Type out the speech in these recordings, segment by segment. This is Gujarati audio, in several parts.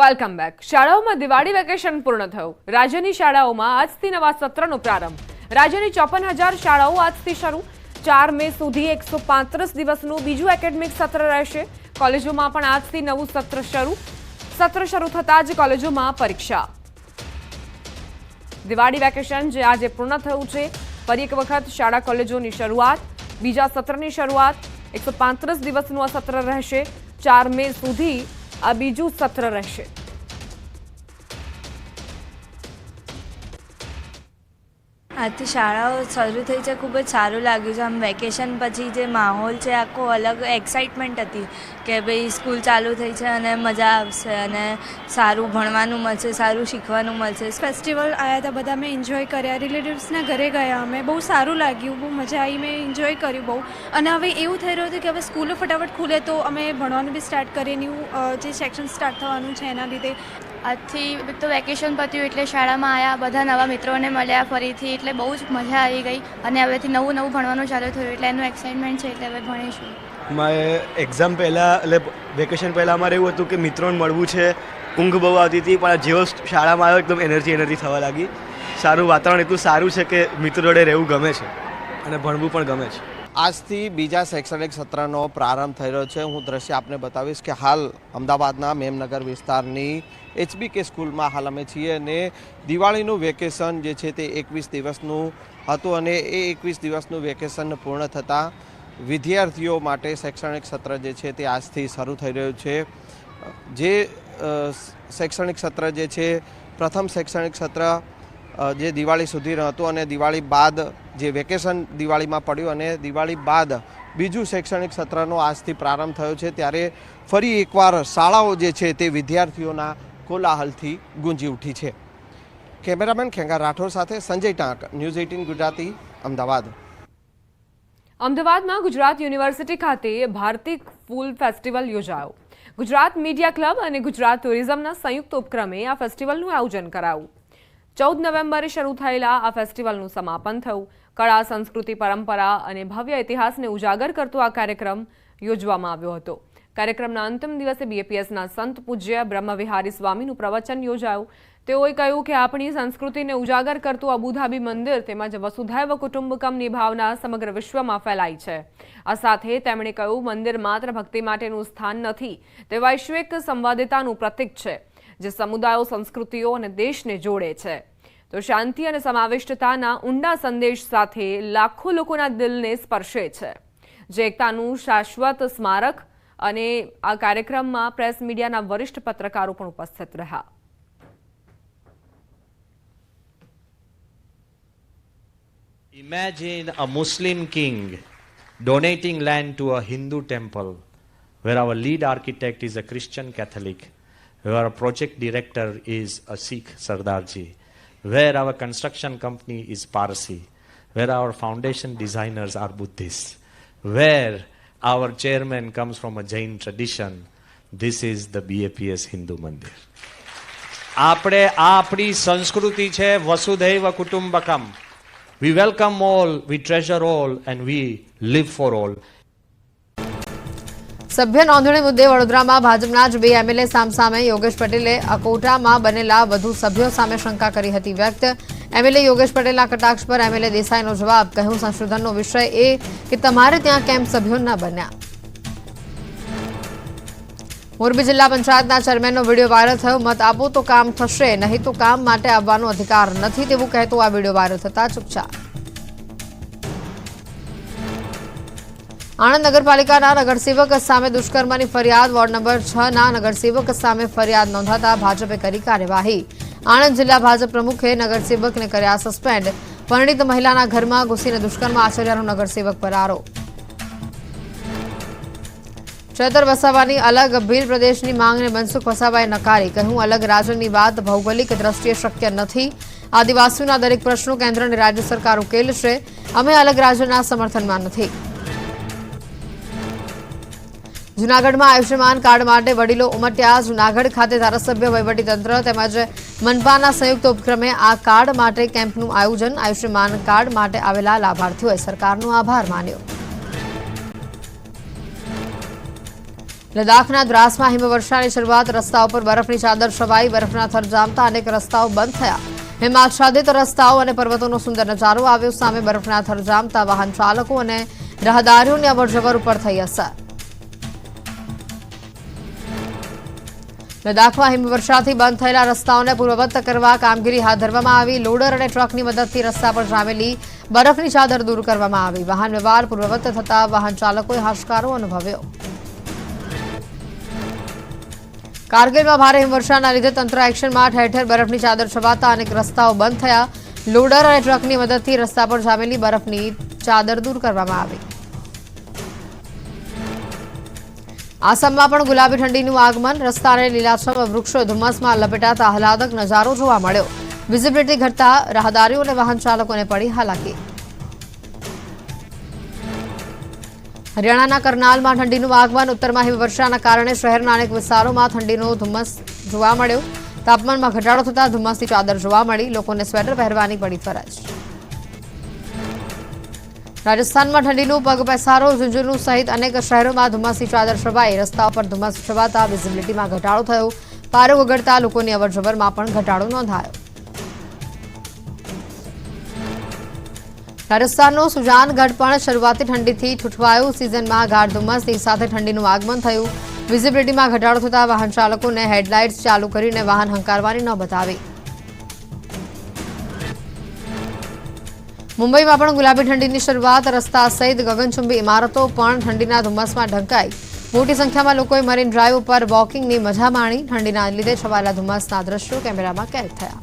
Welcome back. શાળાઓમાં દિવાળી વેકેશન પૂર્ણ થયું. રાજ્યની શાળાઓમાં આજથી નવા સત્રનો પ્રારંભ. રાજ્યની 54,000 શાળાઓ આજથી શરૂ. 4 મે સુધી 135 દિવસનું બીજું એકેડેમિક સત્ર રહેશે. કોલેજોમાં પણ આજથી નવું સત્ર શરૂ થતાં જ કોલેજોમાં પરીક્ષા. દિવાળી વેકેશન જે આજે પૂર્ણ થયું છે, ફરી એક વખત શાળા કોલેજોની શરૂઆત, બીજા સત્રની શરૂઆત. 135 દિવસનું આ સત્ર રહેશે. 4 મે સુધી આ બીજું સત્ર રહેશે. આજથી શાળાઓ શરૂ થઈ છે. ખૂબ જ સારું લાગ્યું છે. આમ વેકેશન પછી જે માહોલ છે આખો અલગ એક્સાઇટમેન્ટ હતી કે ભાઈ સ્કૂલ ચાલુ થઈ છે અને મજા આવશે અને સારું ભણવાનું મળશે, સારું શીખવાનું મળશે. ફેસ્ટિવલ આવ્યા હતા, બધા મેં એન્જોય કર્યા. રિલેટિવ્સના ઘરે ગયા અમે, બહુ સારું લાગ્યું, બહુ મજા આવી, મેં એન્જોય કર્યું બહુ. અને હવે એવું થઈ રહ્યું હતું કે હવે સ્કૂલો ફટાફટ ખુલે તો અમે ભણવાનું બી સ્ટાર્ટ કરીએ. ન્યૂ જે સેક્શન સ્ટાર્ટ થવાનું છે એના લીધે આજથી તો વેકેશન પત્યું એટલે શાળામાં આવ્યા, બધા નવા મિત્રોને મળ્યા ફરીથી, એટલે બહુ જ મજા આવી ગઈ. અને હવેથી નવું ભણવાનું ચાલુ થયું એટલે એનું એક્સાઇટમેન્ટ છે, એટલે હવે ભણીશું. મારે એક્ઝામ પહેલાં એટલે વેકેશન પહેલાં અમારે એવું હતું કે મિત્રોને મળવું છે, ઊંઘ બહુ આવતી હતી, પણ જેવો શાળામાં આવ્યો એકદમ એનર્જી થવા લાગી. સારું વાતાવરણ એટલું સારું છે કે મિત્રો જોડે રહેવું ગમે છે અને ભણવું પણ ગમે છે. આજથી બીજા શૈક્ષણિક સત્રનો પ્રારંભ થઈ રહ્યો છે. હું દ્રશ્ય આપને બતાવીશ કે હાલ અમદાવાદના મેમનગર વિસ્તારની HBK સ્કૂલમાં હાલ અમે છીએ અને દિવાળીનું વેકેશન જે છે તે 21 દિવસનું હતું અને એ 21 દિવસનું વેકેશન પૂર્ણ થતાં વિદ્યાર્થીઓ માટે શૈક્ષણિક સત્ર જે છે તે આજથી શરૂ થઈ રહ્યું છે. જે શૈક્ષણિક સત્ર જે છે, પ્રથમ શૈક્ષણિક સત્ર જે દિવાળી સુધીનું હતું અને દિવાળી બાદ જે વેકેશન દિવાળીમાં પડ્યું અને દિવાળી બાદ બીજું શૈક્ષણિક સત્રનો આજથી પ્રારંભ થયો છે, ત્યારે ફરી એકવાર શાળાઓ જે છે તે વિદ્યાર્થીઓના કોલાહલથી ગુંજી ઉઠી છે. કેમેરામેન ખેંગા રાઠોડ સાથે સંજય ટાંક, ન્યૂઝ 18 ગુજરાતી, અમદાવાદ. અમદાવાદમાં ગુજરાત યુનિવર્સિટી ખાતે ભારતીક ફૂલ ફેસ્ટિવલ યોજાયો. ગુજરાત મીડિયા ક્લબ અને ગુજરાત ટુરિઝમના સંયુક્ત ઉપક્રમે આ ફેસ્ટિવલનું આયોજન કરાયું. 14 નવેમ્બરે શરૂ થયેલા આ ફેસ્ટિવલનું સમાપન થયું. કળા, સંસ્કૃતિ, પરંપરા અને ભવ્ય ઇતિહાસને ઉજાગર કરતો આ કાર્યક્રમ યોજવામાં આવ્યો હતો. કાર્યક્રમના અંતિમ દિવસે BAPSના સંત પૂજ્ય બ્રહ્મવિહારી સ્વામીનું પ્રવચન યોજાયું. તેઓએ કહ્યું કે આપણી સંસ્કૃતિને ઉજાગર કરતું અબુધાબી મંદિર તેમજ વસુધૈવ કુટુંબકમની ભાવના સમગ્ર વિશ્વમાં ફેલાઈ છે. આ સાથે તેમણે કહ્યું, મંદિર માત્ર ભક્તિ માટેનું સ્થાન નથી, તે વૈશ્વિક સંવાદિતાનું પ્રતીક છે જે સમુદાયો, સંસ્કૃતિઓ અને દેશને જોડે છે. તો શાંતિ અને સમાવિષ્ટતાના ઊંડા સંદેશ સાથે લાખો લોકોના દિલને સ્પર્શે છે, જે એકતાનું શાશ્વત સ્મારક. અને આ કાર્યક્રમમાં પ્રેસ મીડિયાના વરિષ્ઠ પત્રકારો પણ ઉપસ્થિત રહ્યા. Imagine a Muslim king donating land to a Hindu temple, where our lead architect is a Christian Catholic, where our project director is a Sikh Sardarji, where our construction company is Parsi, where our foundation designers are Buddhists, where our chairman comes from a Jain tradition. This is the BAPS Hindu Mandir. આપણે આપણી સંસ્કૃતિ છે વસુધૈવ કુટુંબકમ. We welcome all, we treasure all, and we live for all. સભ્ય નોંધણી મુદ્દે વડોદરામાં ભાજપના જ 2 MLA સામસામે. યોગેશ પટેલે અકોટામાં બનેલા વધુ સભ્યો સામે શંકા કરી હતી વ્યક્ત. MLA યોગેશ પટેલના કટાક્ષ પર MLA દેસાઈનો જવાબ. કહ્યું, સંશોધનનો વિષય એ કે તમારે ત્યાં કેમ સભ્યો ન બન્યા. મોરબી જિલ્લા પંચાયતના ચેરમેનનો વિડીયો વાયરલ થયો. મત આપો તો કામ થશે, નહીં તો કામ માટે આવવાનો અધિકાર નથી, તેવું કહેતો આ વિડીયો વાયરલ થતા ચૂપચાપ. આણંદ નગરપાલિકાના નગરસેવક સામે દુષ્કર્મની ફરિયાદ. વોર્ડ નંબર 6ના નગરસેવક સામે ફરિયાદ નોંધાતા ભાજપે કરી કાર્યવાહી. આણંદ જિલ્લા ભાજપ પ્રમુખે નગરસેવકને કર્યા સસ્પેન્ડ. પરિણીત મહિલાના ઘરમાં ઘૂસીને દુષ્કર્મ આચર્યાનો નગરસેવક પર આરોપ. ચેતર વસાવાની અલગ ભીલ પ્રદેશની માંગને મનસુખ વસાવાએ નકારી. કહ્યું, અલગ રાજ્યની વાત ભૌગોલિક દ્રષ્ટિએ શક્ય નથી. આદિવાસીઓના દરેક પ્રશ્નો કેન્દ્ર અને રાજ્ય સરકાર ઉકેલશે. અમે અલગ રાજ્યના સમર્થનમાં નથી. જૂનાગઢમાં આયુષ્યમાન કાર્ડ માટે વડીલો ઉમટ્યા. જૂનાગઢ ખાતે ધારાસભ્ય, વહીવટીતંત્ર તેમજ મનપાના સંયુક્ત ઉપક્રમે આ કાર્ડ માટે કેમ્પનું આયોજન. આયુષ્યમાન કાર્ડ માટે આવેલા લાભાર્થીઓએ સરકારનો આભાર માન્યો. લદ્દાખના દ્રાસમાં હિમવર્ષાની શરૂઆત, રસ્તાઓ પર બરફની ચાદર છવાઈ, બરફના થર જામતા અનેક રસ્તાઓ બંધ થયા. હિમાચ્છાદિત રસ્તાઓ અને પર્વતોનો સુંદર નજારો આવ્યો. સામે બરફના થર જામતા વાહન ચાલકો અને રાહદારીઓની અવરજવર ઉપર થઈ અસર. લદ્દાખમાં હિમવર્ષાથી બંધ થયેલા રસ્તાઓને પૂર્વવત કરવા કામગીરી હાથ ધરવામાં આવી. લોડર અને ટ્રકની મદદથી રસ્તા પર જામેલી બરફની ચાદર દૂર કરવામાં આવી. વાહન વ્યવહાર પૂર્વવત થતા વાહન ચાલકોએ હાશકારો અનુભવ્યો. કારગિલમાં ભારે હિમવર્ષાના લીધે તંત્ર એક્શનમાં. ઠેર ઠેર બરફની ચાદર છવાતા અનેક રસ્તાઓ બંધ થયા. લોડર અને ટ્રકની મદદથી રસ્તા પર જામેલી બરફની ચાદર દૂર કરવામાં આવી. આસામમાં પણ ગુલાબી ઠંડીનું આગમન, રસ્તા અને લીલાછમ વૃક્ષો ધુમ્મસમાં લપેટાતા આહલાદક નજારો જોવા મળ્યો. વિઝિબિલિટી ઘટતા રાહદારીઓ અને વાહન ચાલકોને પડી હાલાકી. હરિયાણાના કરનાલમાં ઠંડીનું આગમન, ઉત્તરમાં હિમવર્ષાના કારણે શહેરના અનેક વિસ્તારોમાં ઠંડીનો ધુમ્મસ જોવા મળ્યો. તાપમાનમાં ઘટાડો થતા ધુમ્મસની ચાદર જોવા મળી. લોકોને સ્વેટર પહેરવાની પડી ફરજ. રાજસ્થાનમાં ઠંડીનું પગપેસારો, ઝુંઝુનુ સહિત અનેક શહેરોમાં ધુમ્મસની ચાદર છવાઈ. રસ્તાઓ પર ધુમ્મસ છવાતા વિઝિબિલિટીમાં ઘટાડો થયો. પારો વગડતા લોકોની અવરજવરમાં પણ ઘટાડો નોંધાયો. રાજસ્થાનનો સુજાનગઢ પણ શરૂઆતી ઠંડીથી ઠૂઠવાયું. સિઝનમાં ગાઢ ધુમ્મસની સાથે ઠંડીનું આગમન થયું. વિઝિબિલિટીમાં ઘટાડો થતા વાહન ચાલકોને હેડલાઇટ્સ ચાલુ કરીને વાહન હંકારવાની નોબત આવી. મુંબઈમાં પણ ગુલાબી ઠંડીની શરૂઆત, રસ્તા સહિત ગગનચુંબી ઇમારતો પણ ઠંડીના ધુમ્મસમાં ઢંકાઈ. મોટી સંખ્યામાં લોકોએ મરીન ડ્રાઈવ ઉપર વોકિંગની મજા માણી. ઠંડીના લીધે છવાયેલા ધુમ્મસના દ્રશ્યો કેમેરામાં કેદ થયા.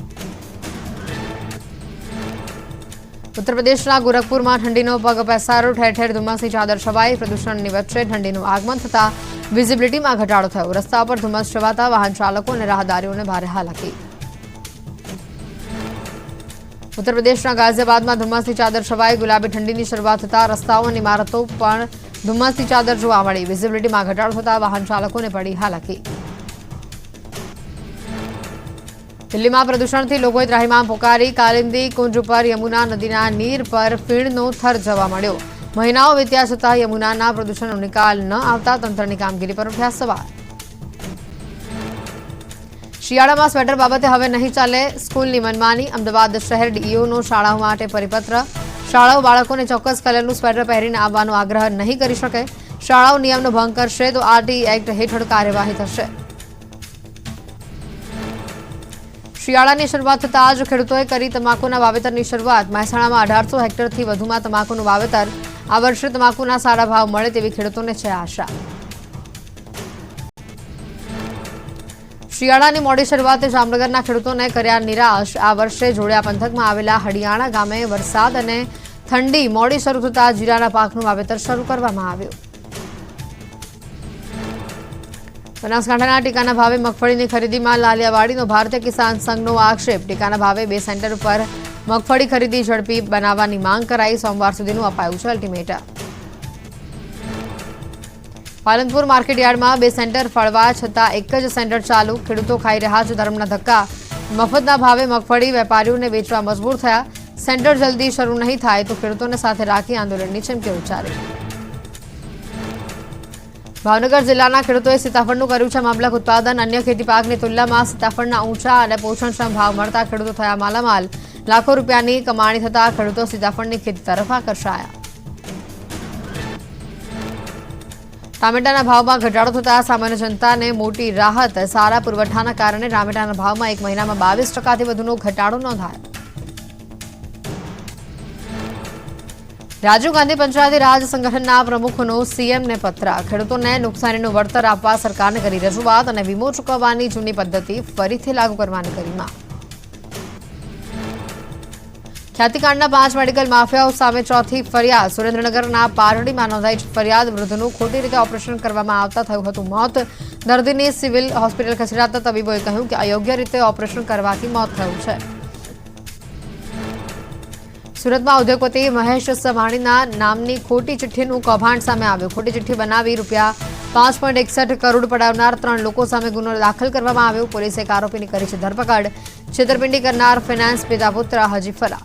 ઉત્તર પ્રદેશના ગોરખપુરમાં ઠંડીનો પગપેસારો, ઠેર ઠેર ધુમ્મસની ચાદર છવાઈ. પ્રદૂષણની વચ્ચે ઠંડીનું આગમન થતા વિઝિબિલિટીમાં ઘટાડો થયો. રસ્તા પર ધુમ્મસ છવાતા વાહન ચાલકો અને રાહદારીઓને ભારે હાલાકી. ઉત્તર પ્રદેશના ગાઝિયાબાદમાં ધુમ્મસની ચાદર છવાઈ. ગુલાબી ઠંડીની શરૂઆત થતા રસ્તાઓ અને ઇમારતો પણ ધુમ્મસની ચાદર જોવા મળી. વિઝિબિલિટીમાં ઘટાડો થતા વાહન ચાલકોને પડી હાલાકી. દિલ્હીમાં પ્રદૂષણથી લોકોએ ત્રાહિમામ પોકારી. કાલિંદી કુંજ ઉપર યમુના નદીના નીર પર ફીણનો થર જોવા મળ્યો. મહિનાઓ વીત્યા છતાં યમુનાના પ્રદૂષણનો નિકાલ ન આવતા તંત્રની કામગીરી પર ઉઠ્યા સવાલ. શિયાળામાં સ્વેટર બાબતે હવે નહીં ચાલે સ્કૂલની મનમાની. અમદાવાદ શહેર ડીઈઓનો શાળાઓ માટે પરિપત્ર. શાળાઓ બાળકોને ચોક્કસ કલરનું સ્વેટર પહેરીને આવવાનો આગ્રહ નહીં કરી શકે. શાળાઓ નિયમનો ભંગ કરશે તો આરટી એક્ટ હેઠળ કાર્યવાહી થશે. શિયાળાની શરૂઆત થતાં જ ખેડૂતોએ કરી તમાકુના વાવેતરની શરૂઆત. મહેસાણામાં 1800 હેક્ટરથી વધુમાં તમાકુનું વાવેતર. આ વર્ષે તમાકુના સારા ભાવ મળે તેવી ખેડૂતોને છે આશા. શિયાળાની મોડી શરૂઆતે જામનગરના ખેડૂતોને કર્યા નિરાશ. આ વર્ષે જોડિયા પંથકમાં આવેલા હડિયાણા ગામે વરસાદ અને ઠંડી મોડી શરૂ થતાં જીરાના પાકનું વાવેતર શરૂ કરવામાં આવ્યું. બનાસકાંઠાના ટેકાના ભાવે મગફળીની ખરીદીમાં લાલિયાવાડીનો ભારતીય કિસાન સંઘનો આક્ષેપ. ટેકાના ભાવે 2 સેન્ટર ઉપર મગફળી ખરીદી ઝડપી બનાવવાની માંગ કરાઈ. સોમવાર સુધીનું અપાયું છે અલ્ટિમેટમ. પાલનપુર માર્કેટયાર્ડમાં 2 સેન્ટર ફળવા છતાં એક જ સેન્ટર ચાલુ. ખેડૂતો ખાઈ રહ્યા છે ધર્મના ધક્કા. મફતના ભાવે મગફળી વેપારીઓને વેચવા મજબૂર થયા. સેન્ટર જલ્દી શરૂ નહીં થાય તો ખેડૂતોને સાથે રાખી આંદોલનની ચીમકી ઉચ્ચારી. ભાવનગર જિલ્લાના ખેડૂતોએ સીતાફળનું કર્યું છે મામલક ઉત્પાદન. અન્ય ખેતી પાકની તુલનામાં સીતાફળના ઊંચા અને પોષણક્ષમ ભાવ મળતા ખેડૂતો થયા માલામાલ. લાખો રૂપિયાની કમાણી થતા ખેડૂતો સીતાફળની ખેતી તરફ આકર્ષાયા. ટામેટાના ભાવમાં ઘટાડો થતા સામાન્ય જનતાને મોટી રાહત. સારા પુરવઠાના કારણે ટામેટાના ભાવમાં એક મહિનામાં 22% વધુનો ઘટાડો નોંધાયો. રાજીવ ગાંધી પંચાયતી રાજ સંગઠનના પ્રમુખનો સીએમને પત્ર. ખેડૂતોને નુકસાનીનું વળતર આપવા સરકારને કરી રજૂઆત અને વીમો ચૂકવવાની જૂની પદ્ધતિ ફરીથી લાગુ કરવાની કરી માંગ. ખ્યાતિકાંડના 5 મેડિકલ માફિયાઓ સામે ચોથી ફરિયાદ. સુરેન્દ્રનગરના પારડીમાં નોંધાઈ ફરિયાદ. વૃદ્ધનું ખોટી રીતે ઓપરેશન કરવામાં આવતા થયું હતું મોત. દર્દીને સિવિલ હોસ્પિટલ ખસેડાતા તબીબોએ કહ્યું કે અયોગ્ય રીતે ઓપરેશન કરવાથી મોત થયું છે. સુરતમાં ઉદ્યોગપતિ મહેશ સવાણીના નામની ખોટી ચિઠ્ઠીનું કૌભાંડ સામે આવ્યું. ખોટી ચિઠ્ઠી બનાવી ₹5.61 કરોડ પડાવનાર 3 લોકો સામે ગુનો દાખલ કરવામાં આવ્યો. પોલીસે એક આરોપીની કરી છે ધરપકડ. છેતરપિંડી કરનાર ફાઇનાન્સ પિતા પુત્ર હજી ફરાર.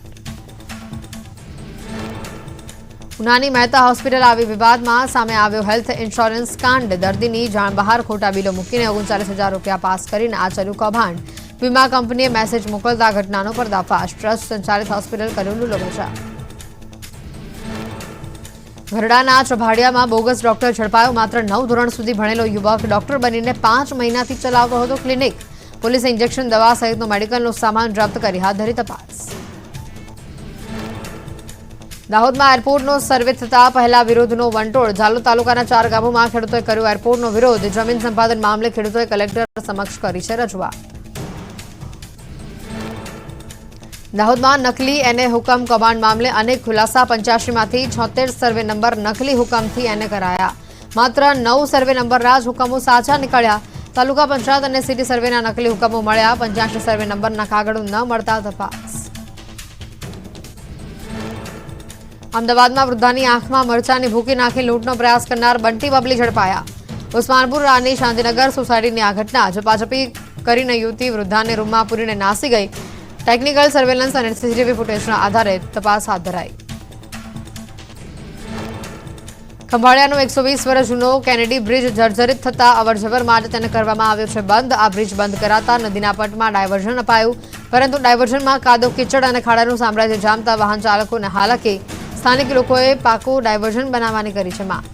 ઉનાની મહેતા હોસ્પિટલ આવી વિવાદમાં સામે આવ્યો હેલ્થ ઇન્સ્યોરન્સ કાંડ. દર્દીની જાણ બહાર ખોટા બિલો મૂકીને 39,000 રૂપિયા પાસ કરીને આચર્યું કૌભાંડ. વીમા કંપનીએ મેસેજ મોકલતા ઘટનાનો પર્દાફાશ. ટ્રસ્ટ સંચાલિત હોસ્પિટલ કર્યું લૂલોમચા. ગરડાના ચભાડિયામાં બોગસ ડોક્ટર ઝડપાયો. માત્ર 9 ધોરણ સુધી ભણેલો યુવક ડોક્ટર બનીને 5 મહિનાથી ચલાવતો હતો ક્લિનિક. પોલીસે ઇન્જેક્શન, દવા સહિતનો મેડિકલનો સામાન જપ્ત કરી હાથ ધરી તપાસ. દાહોદમાં એરપોર્ટનો સર્વે થતા પહેલા વિરોધનો વંટોળ. ઝાલોદ તાલુકાના 4 ગામોમાં ખેડૂતોએ કર્યો એરપોર્ટનો વિરોધ. જમીન સંપાદન મામલે ખેડૂતોએ કલેક્ટર સમક્ષ કરી છે રજૂઆત. દાહોદમાં નકલી એને હુકમ કૌભાંડ મામલે અનેક ખુલાસા. 85માંથી 76 સર્વે નંબર નકલી હુકમથી એને કરાયા. માત્ર 9 સર્વે નંબરના જ હુકમો સાચા નીકળ્યા. તાલુકા પંચાયત અને સિટી સર્વેના નકલી હુકમો મળ્યા. 85 સર્વે નંબરના કાગળો ન મળતા તપાસ. અમદાવાદમાં વૃદ્ધાની આંખમાં મરચાની ભૂકી નાખી લૂંટનો પ્રયાસ કરનાર બંટી બબલી ઝડપાયા. ઉસ્માનપુર રાની શાંતિનગર સોસાયટીની આ ઘટના. ઝપાઝપી કરીને યુવતી વૃદ્ધાને રૂમમાં પૂરીને નાસી ગઈ. ટેકનિકલ સર્વેલન્સ અને સીસીટીવી ફૂટેજના આધારે તપાસ હાથ ધરાઈ. ખંભાળિયાનો 120 વર્ષ જૂનો કેનેડી બ્રિજ જર્જરિત થતા અવરજવર માટે તેને કરવામાં આવ્યો છે બંધ. આ બ્રિજ બંધ કરાતા નદીના પટમાં ડાયવર્ઝન અપાયું, પરંતુ ડાયવર્ઝનમાં કાદવ, કીચડ અને ખાડાનું સામ્રાજ્ય જામતા વાહન ચાલકોને હાલાકી. સ્થાનિક લોકોએ પાકું ડાયવર્ઝન બનાવવાની કરી છે માંગ.